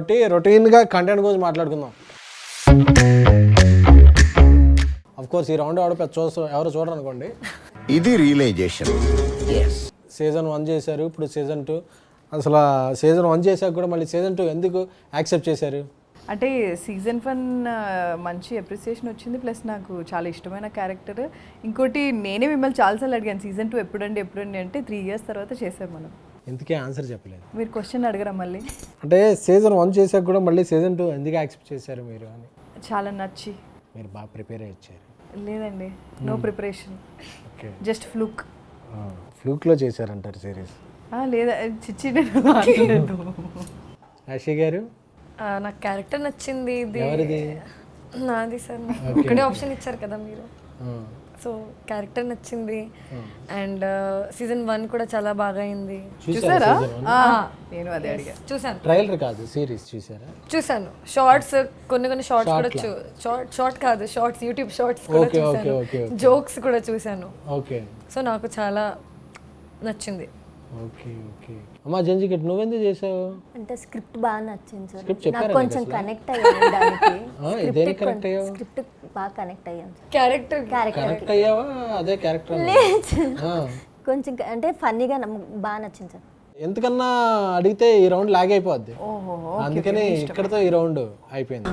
కాబట్టి రొటీన్గా కంటెంట్ గురించి మాట్లాడుకుందాం. అఫ్ కోర్స్ ఈ రౌండ్ ఎవరు చూడరు అనుకోండి. ఇది రియలైజేషన్. సీజన్ 1 చేశారు, ఇప్పుడు సీజన్ 2. అసలు సీజన్ 1 చేశాక కూడా మళ్ళీ సీజన్ 2 ఎందుకు యాక్సెప్ట్ చేశారు? అంటే సీజన్ 1 మంచి అప్రిసియేషన్ వచ్చింది, ప్లస్ నాకు చాలా ఇష్టమైన క్యారెక్టర్. ఇంకోటి నేనే మిమ్మల్ని చాలాసార్లు అడిగాను సీజన్ 2 ఎప్పుడండి అంటే 3 years తర్వాత చేసాం మనం. ఎందుకే ఆన్సర్ చెప్పలేదు? మీరు క్వశ్చన్ అడగరా మళ్ళీ? అంటే సీజన్ 1 చేశాక కూడా మళ్ళీ సీజన్ 2 ఎందుకు యాక్సెప్ట్ చేశారు మీరు అని. చాలా నచ్చి. మీరు బాగా ప్రిపేర్ అయ్యి వచ్చారు? లేదండి, no preparation, okay, just fluke. ఫ్లూక్లో చేశారంటారు సిరీస్? లేదా చిచ్చి. రాశి గారు? నాకు క్యారెక్టర్ నచ్చింది. ఇది ఎవరిది? నాది సార్. ఒకటే ఆప్షన్ ఇచ్చారు కదా మీరు, సో క్యారెక్టర్ నచ్చింది. అండ్ సీజన్ 1 కూడా చాలా బాగా అయింది. చూసారా? నేను అదే అడిగా. చూసాను. ట్రైలర్ కాదు, సిరీస్ చూసారా? చూసాను. షార్ట్స్, కొన్ని షార్ట్స్ కూడా షార్ట్ కాదు, షార్ట్స్, యూట్యూబ్ షార్ట్స్ కూడా చూసాను. జోక్స్ కూడా చూసాను. ఓకే, సో నాకు చాలా నచ్చింది. Okay okay. అమ్మా జంజికెట్ నువ్వెందుకు చేసావు? అంటే స్క్రిప్ట్ బాగా నచ్చింది సార్. స్క్రిప్ట్ చెప్పారా? నాకు కొంచెం కనెక్ట్ అయ్యాను దానికి. దేనికి కనెక్ట్ అయ్యావు? స్క్రిప్ట్ బాగా కనెక్ట్ అయ్యాను సార్. క్యారెక్టర్ కనెక్ట్ అయ్యావా? అదే క్యారెక్టర్ కొంచెం అంటే ఫన్నీగా బాగా నచ్చింది సార్. ఎందుకన్నా అడిగితే ఈ రౌండ్ లాగ్ అయిపోద్ది, అందుకని ఇక్కడతో ఈ రౌండ్ అయిపోయింది.